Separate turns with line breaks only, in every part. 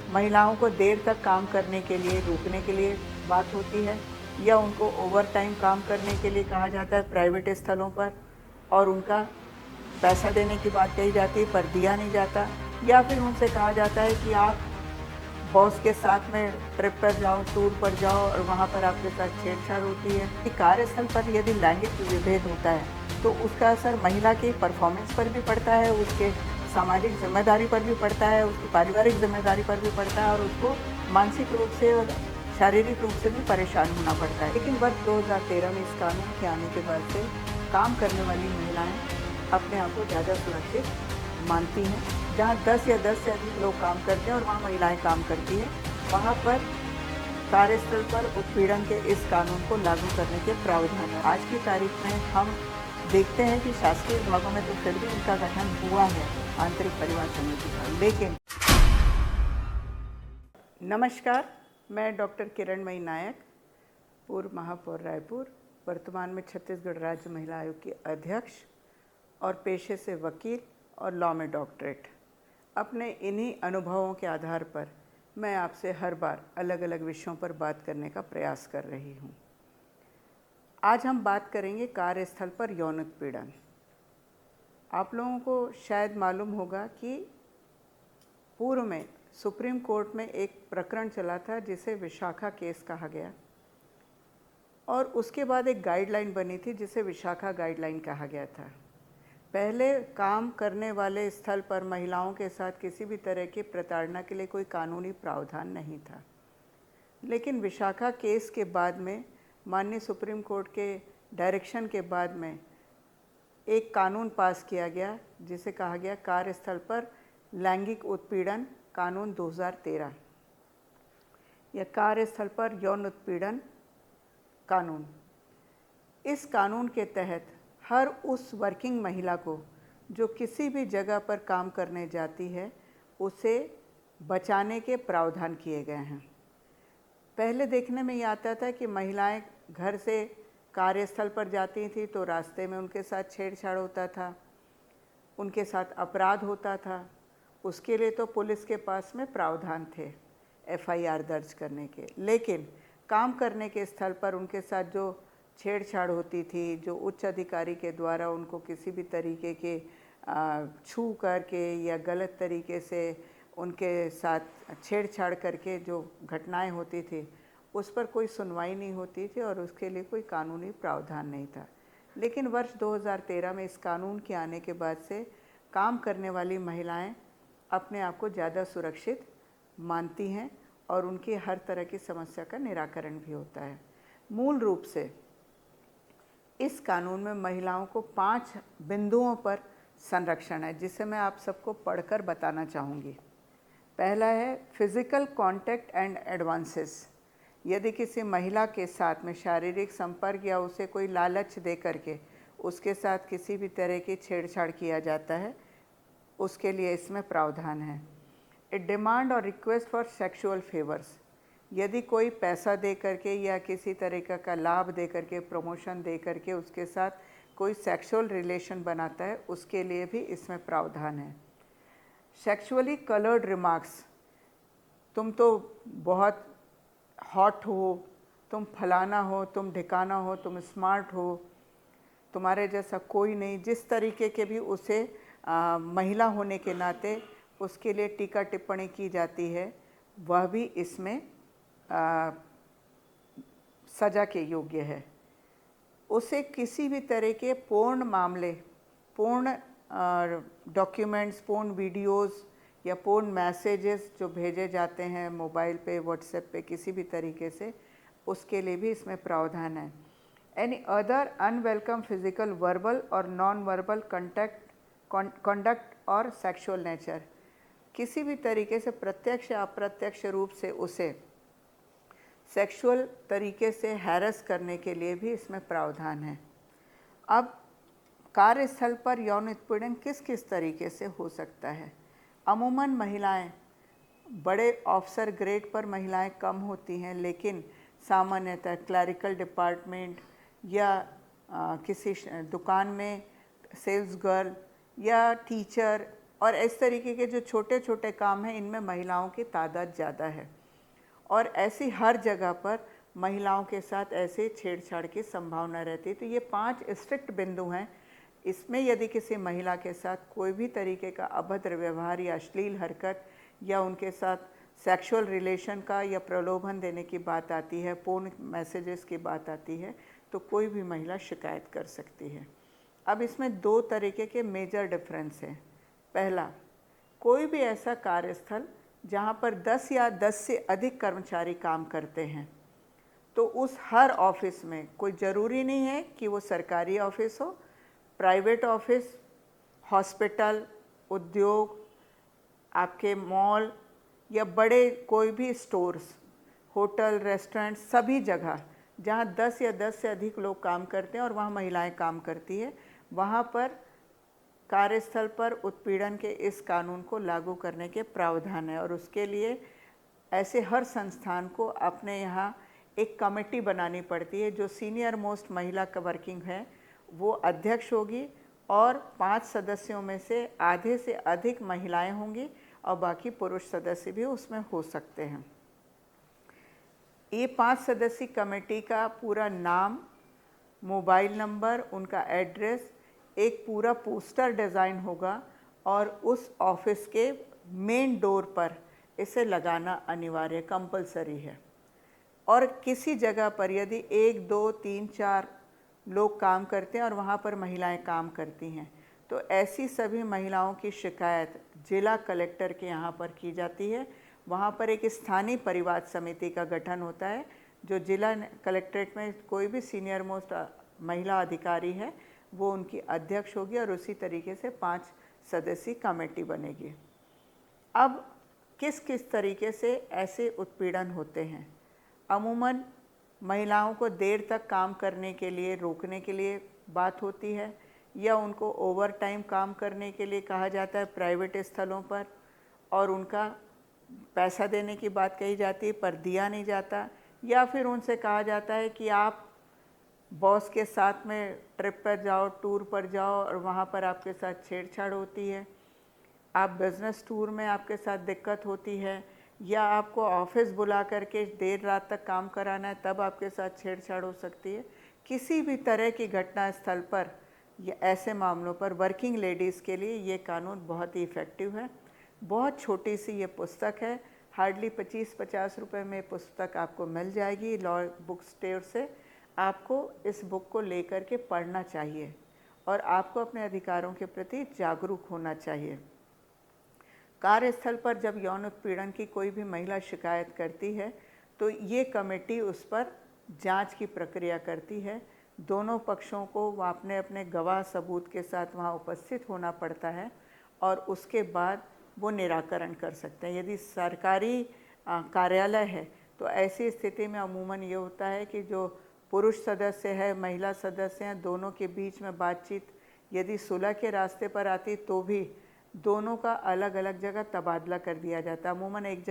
महिलाओं को देर तक काम करने के लिए रोकने के लिए बात होती है, या उनको ओवर टाइम काम करने के लिए कहा जाता है प्राइवेट स्थलों पर और उनका पैसा देने की बात कही जाती है पर दिया नहीं जाता, या फिर उनसे कहा जाता है कि आप बॉस के साथ में ट्रिप पर जाओ, टूर पर जाओ और वहाँ पर आपके साथ छेड़छाड़ होती है। कि कार्यस्थल पर यदि लैंगिक विभेद होता है तो उसका असर महिला की परफॉर्मेंस पर भी पड़ता है, उसके सामाजिक जिम्मेदारी पर भी पड़ता है, उसकी पारिवारिक जिम्मेदारी पर भी पड़ता है और उसको मानसिक रूप से और शारीरिक रूप से भी परेशान होना पड़ता है। लेकिन वर्ष 2013 में इस कानून के आने के बाद से काम करने वाली महिलाएं अपने आप को ज़्यादा सुरक्षित मानती हैं। जहाँ 10 या 10 से अधिक लोग काम करते हैं और वहाँ महिलाएं काम करती हैं, वहाँ पर कार्यस्थल पर उत्पीड़न के इस कानून को लागू करने के प्रावधान है। आज की तारीख में हम देखते हैं कि शासकीय विभागों में तो फिर भी इनका गठन हुआ है आंतरिक परिवार समिति का। लेकिन नमस्कार, मैं डॉक्टर किरणमयी नायक, पूर्व महापौर रायपुर, वर्तमान में छत्तीसगढ़ राज्य महिला आयोग की अध्यक्ष और पेशे से वकील और लॉ में डॉक्टरेट। अपने इन्हीं अनुभवों के आधार पर मैं आपसे हर बार अलग अलग विषयों पर बात करने का प्रयास कर रही हूँ। आज हम बात करेंगे कार्यस्थल पर यौन उत्पीड़न। आप लोगों को शायद मालूम होगा कि पूर्व में सुप्रीम कोर्ट में एक प्रकरण चला था जिसे विशाखा केस कहा गया और उसके बाद एक गाइडलाइन बनी थी जिसे विशाखा गाइडलाइन कहा गया था। पहले काम करने वाले स्थल पर महिलाओं के साथ किसी भी तरह की प्रताड़ना के लिए कोई कानूनी प्रावधान नहीं था, लेकिन विशाखा केस के बाद में माननीय सुप्रीम कोर्ट के डायरेक्शन के बाद में एक कानून पास किया गया जिसे कहा गया कार्यस्थल पर लैंगिक उत्पीड़न कानून 2013 या कार्यस्थल पर यौन उत्पीड़न कानून। इस कानून के तहत हर उस वर्किंग महिला को जो किसी भी जगह पर काम करने जाती है उसे बचाने के प्रावधान किए गए हैं। पहले देखने में ये आता था कि महिलाएं घर से कार्यस्थल पर जाती थी तो रास्ते में उनके साथ छेड़छाड़ होता था, उनके साथ अपराध होता था। उसके लिए तो पुलिस के पास में प्रावधान थे एफआईआर दर्ज करने के, लेकिन काम करने के स्थल पर उनके साथ जो छेड़छाड़ होती थी, जो उच्च अधिकारी के द्वारा उनको किसी भी तरीके के छू करके या गलत तरीके से उनके साथ छेड़छाड़ करके जो घटनाएं होती थी, उस पर कोई सुनवाई नहीं होती थी और उसके लिए कोई कानूनी प्रावधान नहीं था। लेकिन वर्ष 2013 में इस कानून के आने के बाद से काम करने वाली महिलाएं अपने आप को ज़्यादा सुरक्षित मानती हैं और उनकी हर तरह की समस्या का निराकरण भी होता है। मूल रूप से इस कानून में महिलाओं को 5 बिंदुओं पर संरक्षण है जिसे मैं आप सबको पढ़कर बताना चाहूँगी। पहला है फिजिकल कांटेक्ट एंड एडवांसेस। यदि किसी महिला के साथ में शारीरिक संपर्क या उसे कोई लालच दे करके उसके साथ किसी भी तरह की छेड़छाड़ किया जाता है, उसके लिए इसमें प्रावधान है। ए डिमांड और रिक्वेस्ट फॉर सेक्सुअल फेवर्स। यदि कोई पैसा दे करके या किसी तरीक़े का लाभ दे करके, प्रमोशन दे करके उसके साथ कोई सेक्सुअल रिलेशन बनाता है, उसके लिए भी इसमें प्रावधान है। सेक्सुअली कलर्ड रिमार्क्स, तुम तो बहुत हॉट हो, तुम फलाना हो, तुम ढिकाना हो, तुम स्मार्ट हो, तुम्हारे जैसा कोई नहीं, जिस तरीके के भी उसे महिला होने के नाते उसके लिए टीका टिप्पणी की जाती है, वह भी इसमें सज़ा के योग्य है। उसे किसी भी तरह के पूर्ण मामले, पूर्ण डॉक्यूमेंट्स, पूर्ण वीडियोस या पूर्ण मैसेजेस जो भेजे जाते हैं मोबाइल पे, व्हाट्सएप पे, किसी भी तरीके से, उसके लिए भी इसमें प्रावधान है। Any other unwelcome physical, verbal और नॉन वर्बल कंडक्ट और सेक्सुअल नेचर, किसी भी तरीके से प्रत्यक्ष या अप्रत्यक्ष रूप से उसे सेक्सुअल तरीके से हैरेस करने के लिए भी इसमें प्रावधान है। अब कार्यस्थल पर यौन उत्पीड़न किस किस तरीके से हो सकता है? अमूमन महिलाएं, बड़े ऑफिसर ग्रेड पर महिलाएं कम होती हैं, लेकिन सामान्यतः क्लरिकल डिपार्टमेंट या किसी दुकान में सेल्स गर्ल या टीचर और इस तरीके के जो छोटे छोटे काम हैं इनमें महिलाओं की तादाद ज़्यादा है और ऐसी हर जगह पर महिलाओं के साथ ऐसे छेड़छाड़ की संभावना रहती है। तो ये 5 स्ट्रिक्ट बिंदु हैं। इसमें यदि किसी महिला के साथ कोई भी तरीके का अभद्र व्यवहार या अश्लील हरकत या उनके साथ सेक्सुअल रिलेशन का या प्रलोभन देने की बात आती है, पोर्न मैसेजेस की बात आती है, तो कोई भी महिला शिकायत कर सकती है। अब इसमें 2 तरीके के मेजर डिफरेंस हैं। पहला, कोई भी ऐसा कार्यस्थल जहाँ पर 10 या 10 से अधिक कर्मचारी काम करते हैं, तो उस हर ऑफिस में, कोई ज़रूरी नहीं है कि वो सरकारी ऑफिस हो, प्राइवेट ऑफिस, हॉस्पिटल, उद्योग, आपके मॉल या बड़े कोई भी स्टोर्स, होटल, रेस्टोरेंट, सभी जगह जहाँ 10 या 10 से अधिक लोग काम करते हैं और वहाँ महिलाएं काम करती है, वहाँ पर कार्यस्थल पर उत्पीड़न के इस कानून को लागू करने के प्रावधान है। और उसके लिए ऐसे हर संस्थान को अपने यहाँ एक कमेटी बनानी पड़ती है। जो सीनियर मोस्ट महिला का वर्किंग है वो अध्यक्ष होगी और 5 सदस्यों में से आधे से अधिक महिलाएं होंगी और बाकी पुरुष सदस्य भी उसमें हो सकते हैं। ये 5 सदस्यीय कमेटी का पूरा नाम, मोबाइल नंबर, उनका एड्रेस, एक पूरा पोस्टर डिज़ाइन होगा और उस ऑफिस के मेन डोर पर इसे लगाना अनिवार्य, कंपलसरी है। और किसी जगह पर यदि 1, 2, 3, 4 लोग काम करते हैं और वहाँ पर महिलाएं काम करती हैं, तो ऐसी सभी महिलाओं की शिकायत जिला कलेक्टर के यहाँ पर की जाती है। वहाँ पर एक स्थानीय परिवाद समिति का गठन होता है, जो जिला कलेक्ट्रेट में कोई भी सीनियर मोस्ट महिला अधिकारी है वो उनकी अध्यक्ष होगी और उसी तरीके से 5 सदस्यीय कमेटी बनेगी। अब किस किस तरीके से ऐसे उत्पीड़न होते हैं? अमूमन महिलाओं को देर तक काम करने के लिए रोकने के लिए बात होती है या उनको ओवर टाइम काम करने के लिए कहा जाता है प्राइवेट स्थलों पर और उनका पैसा देने की बात कही जाती है पर दिया नहीं जाता, या फिर उनसे कहा जाता है कि आप बॉस के साथ में ट्रिप पर जाओ, टूर पर जाओ और वहाँ पर आपके साथ छेड़छाड़ होती है। आप बिज़नेस टूर में आपके साथ दिक्कत होती है या आपको ऑफिस बुला करके देर रात तक काम कराना है तब आपके साथ छेड़छाड़ हो सकती है। किसी भी तरह की घटना स्थल पर या ऐसे मामलों पर वर्किंग लेडीज़ के लिए ये कानून बहुत ही इफ़ेक्टिव है। बहुत छोटी सी ये पुस्तक है, हार्डली 25-50 रुपये में पुस्तक आपको मिल जाएगी लॉ बुक स्टोर से। आपको इस बुक को लेकर के पढ़ना चाहिए और आपको अपने अधिकारों के प्रति जागरूक होना चाहिए। कार्यस्थल पर जब यौन उत्पीड़न की कोई भी महिला शिकायत करती है तो ये कमेटी उस पर जांच की प्रक्रिया करती है। दोनों पक्षों को अपने अपने गवाह सबूत के साथ वहाँ उपस्थित होना पड़ता है और उसके बाद वो निराकरण कर सकते हैं। यदि सरकारी कार्यालय है तो ऐसी स्थिति में अमूमन ये होता है कि जो पुरुष सदस्य है, महिला सदस्य हैं, दोनों के बीच में बातचीत यदि सुलह के रास्ते पर आती तो भी दोनों का अलग अलग जगह तबादला कर दिया जाता है। अमूमन एक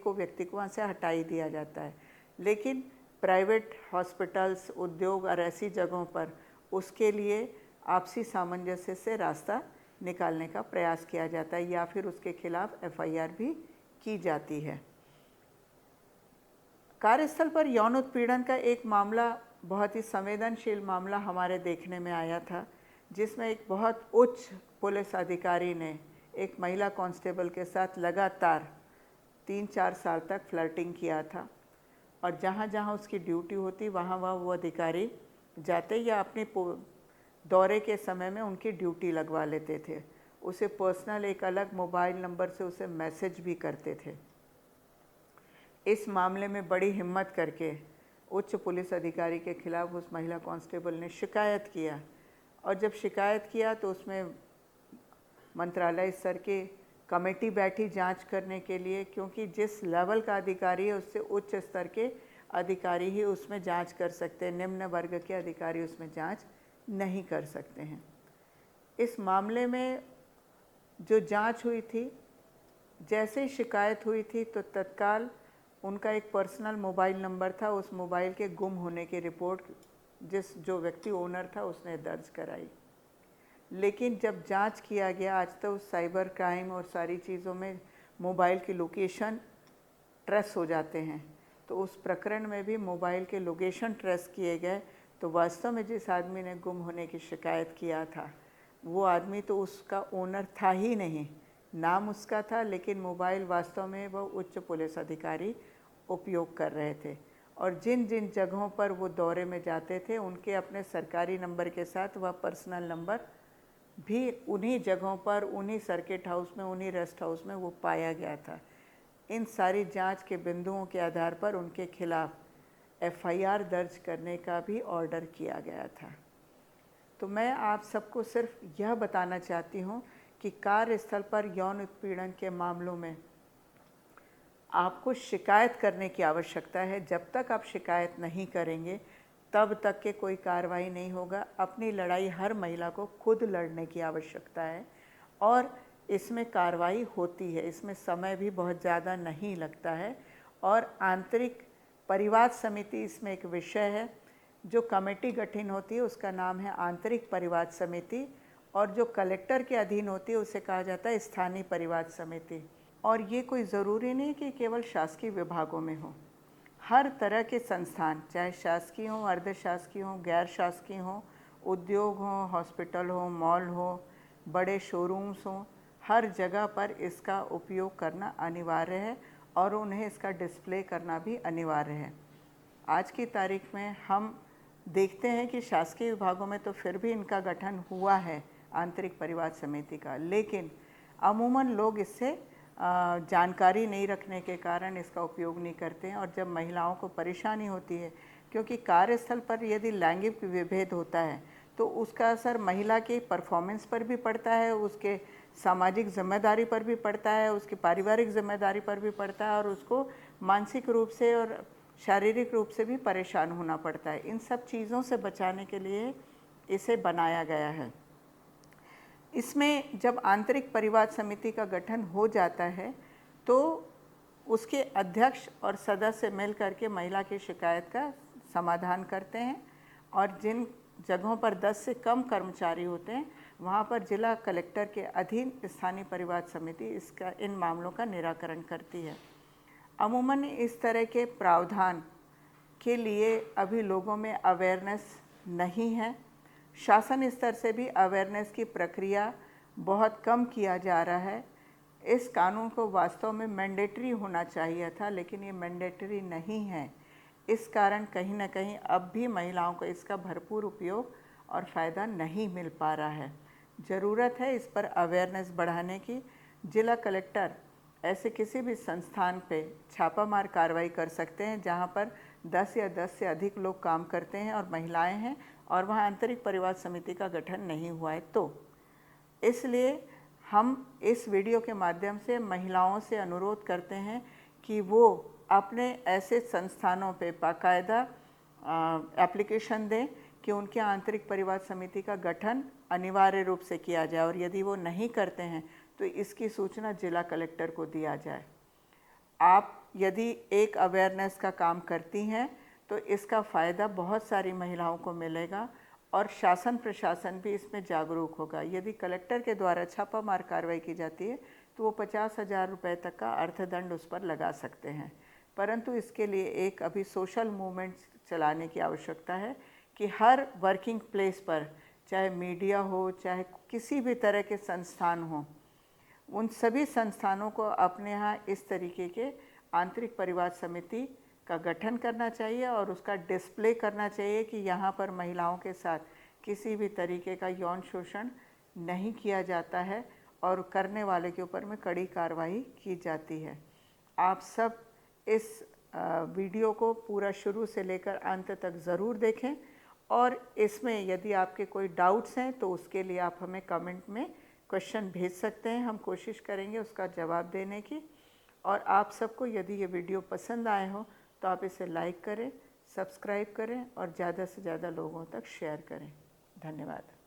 व्यक्ति को वहाँ से हटा ही दिया जाता है। लेकिन प्राइवेट हॉस्पिटल्स, उद्योग और ऐसी जगहों पर उसके लिए आपसी सामंजस्य से रास्ता निकालने का प्रयास किया जाता है या फिर उसके खिलाफ एफआईआर भी की जाती है। कार्यस्थल पर यौन उत्पीड़न का एक मामला, बहुत ही संवेदनशील मामला हमारे देखने में आया था, जिसमें एक बहुत उच्च पुलिस अधिकारी ने एक महिला कांस्टेबल के साथ लगातार 3-4 साल तक फ्लर्टिंग किया था और जहाँ जहाँ उसकी ड्यूटी होती वहाँ वहाँ वो अधिकारी जाते या अपने दौरे के समय में उनकी ड्यूटी लगवा लेते थे। उसे पर्सनल एक अलग मोबाइल नंबर से उसे मैसेज भी करते थे। इस मामले में बड़ी हिम्मत करके उच्च पुलिस अधिकारी के खिलाफ उस महिला कांस्टेबल ने शिकायत किया और जब शिकायत किया तो उसमें मंत्रालय स्तर की कमेटी बैठी जांच करने के लिए, क्योंकि जिस लेवल का अधिकारी है उससे उच्च स्तर के अधिकारी ही उसमें जांच कर सकते हैं, निम्न वर्ग के अधिकारी उसमें जांच नहीं कर सकते हैं। इस मामले में जो जांच हुई थी, जैसे ही शिकायत हुई थी तो तत्काल उनका एक पर्सनल मोबाइल नंबर था, उस मोबाइल के गुम होने की रिपोर्ट जो व्यक्ति ओनर था उसने दर्ज कराई। लेकिन जब जांच किया गया, आज तो साइबर क्राइम और सारी चीज़ों में मोबाइल की लोकेशन ट्रेस हो जाते हैं, तो उस प्रकरण में भी मोबाइल के लोकेशन ट्रेस किए गए। तो वास्तव में जिस आदमी ने गुम होने की शिकायत किया था, वो आदमी तो उसका ओनर था ही नहीं, नाम उसका था, लेकिन मोबाइल वास्तव में वह उच्च पुलिस अधिकारी उपयोग कर रहे थे। और जिन जिन जगहों पर वो दौरे में जाते थे, उनके अपने सरकारी नंबर के साथ वह पर्सनल नंबर भी उन्हीं जगहों पर, उन्हीं सर्किट हाउस में, उन्हीं रेस्ट हाउस में वो पाया गया था। इन सारी जांच के बिंदुओं के आधार पर उनके खिलाफ एफआईआर दर्ज करने का भी ऑर्डर किया गया था। तो मैं आप सबको सिर्फ यह बताना चाहती हूँ कि कार्यस्थल पर यौन उत्पीड़न के मामलों में आपको शिकायत करने की आवश्यकता है। जब तक आप शिकायत नहीं करेंगे तब तक के कोई कार्रवाई नहीं होगा। अपनी लड़ाई हर महिला को खुद लड़ने की आवश्यकता है और इसमें कार्रवाई होती है। इसमें समय भी बहुत ज़्यादा नहीं लगता है। और आंतरिक परिवाद समिति इसमें एक विषय है। जो कमेटी गठन होती है उसका नाम है आंतरिक परिवाद समिति, और जो कलेक्टर के अधीन होती है उसे कहा जाता है स्थानीय परिवाद समिति। और ये कोई ज़रूरी नहीं कि केवल शासकीय विभागों में हो। हर तरह के संस्थान, चाहे शासकीय हो, अर्धशासकीय हो, गैर शासकीय हो, उद्योग हो, हॉस्पिटल हो, मॉल हो, बड़े शोरूम्स हो, हर जगह पर इसका उपयोग करना अनिवार्य है और उन्हें इसका डिस्प्ले करना भी अनिवार्य है। आज की तारीख में हम देखते हैं कि शासकीय विभागों में तो फिर भी इनका गठन हुआ है आंतरिक परिवाद समिति का, लेकिन अमूमन लोग इससे जानकारी नहीं रखने के कारण इसका उपयोग नहीं करते हैं। और जब महिलाओं को परेशानी होती है, क्योंकि कार्यस्थल पर यदि लैंगिक विभेद होता है तो उसका असर महिला के परफॉर्मेंस पर भी पड़ता है, उसके सामाजिक जिम्मेदारी पर भी पड़ता है, उसकी पारिवारिक जिम्मेदारी पर भी पड़ता है और उसको मानसिक रूप से और शारीरिक रूप से भी परेशान होना पड़ता है। इन सब चीज़ों से बचाने के लिए इसे बनाया गया है। इसमें जब आंतरिक परिवाद समिति का गठन हो जाता है तो उसके अध्यक्ष और सदस्य मिल करके महिला की शिकायत का समाधान करते हैं। और जिन जगहों पर 10 से कम कर्मचारी होते हैं वहाँ पर जिला कलेक्टर के अधीन स्थानीय परिवाद समिति इन मामलों का निराकरण करती है। अमूमन इस तरह के प्रावधान के लिए अभी लोगों में अवेयरनेस नहीं है। शासन स्तर से भी अवेयरनेस की प्रक्रिया बहुत कम किया जा रहा है। इस कानून को वास्तव में मैंडेटरी होना चाहिए था, लेकिन ये मैंडेटरी नहीं है। इस कारण कहीं ना कहीं अब भी महिलाओं को इसका भरपूर उपयोग और फ़ायदा नहीं मिल पा रहा है। ज़रूरत है इस पर अवेयरनेस बढ़ाने की। जिला कलेक्टर ऐसे किसी भी संस्थान पे छापामार कार्रवाई कर सकते हैं जहां पर 10 या 10 से अधिक लोग काम करते हैं और महिलाएं हैं और वहां आंतरिक परिवाद समिति का गठन नहीं हुआ है। तो इसलिए हम इस वीडियो के माध्यम से महिलाओं से अनुरोध करते हैं कि वो अपने ऐसे संस्थानों पे बाकायदा एप्लीकेशन दें कि उनके आंतरिक परिवाद समिति का गठन अनिवार्य रूप से किया जाए, और यदि वो नहीं करते हैं तो इसकी सूचना जिला कलेक्टर को दिया जाए। आप यदि एक अवेयरनेस का काम करती हैं तो इसका फ़ायदा बहुत सारी महिलाओं को मिलेगा और शासन प्रशासन भी इसमें जागरूक होगा। यदि कलेक्टर के द्वारा छापामार कार्रवाई की जाती है तो वो 50,000 रुपये तक का अर्थदंड उस पर लगा सकते हैं। परंतु इसके लिए एक अभी सोशल मूवमेंट चलाने की आवश्यकता है कि हर वर्किंग प्लेस पर, चाहे मीडिया हो, चाहे किसी भी तरह के संस्थान हों, उन सभी संस्थानों को अपने यहाँ इस तरीके के आंतरिक परिवाद समिति का गठन करना चाहिए और उसका डिस्प्ले करना चाहिए कि यहाँ पर महिलाओं के साथ किसी भी तरीके का यौन शोषण नहीं किया जाता है और करने वाले के ऊपर में कड़ी कार्रवाई की जाती है। आप सब इस वीडियो को पूरा शुरू से लेकर अंत तक ज़रूर देखें और इसमें यदि आपके कोई डाउट्स हैं तो उसके लिए आप हमें कमेंट में क्वेश्चन भेज सकते हैं। हम कोशिश करेंगे उसका जवाब देने की। और आप सबको यदि ये वीडियो पसंद आए हो तो आप इसे लाइक करें, सब्सक्राइब करें और ज़्यादा से ज़्यादा लोगों तक शेयर करें। धन्यवाद।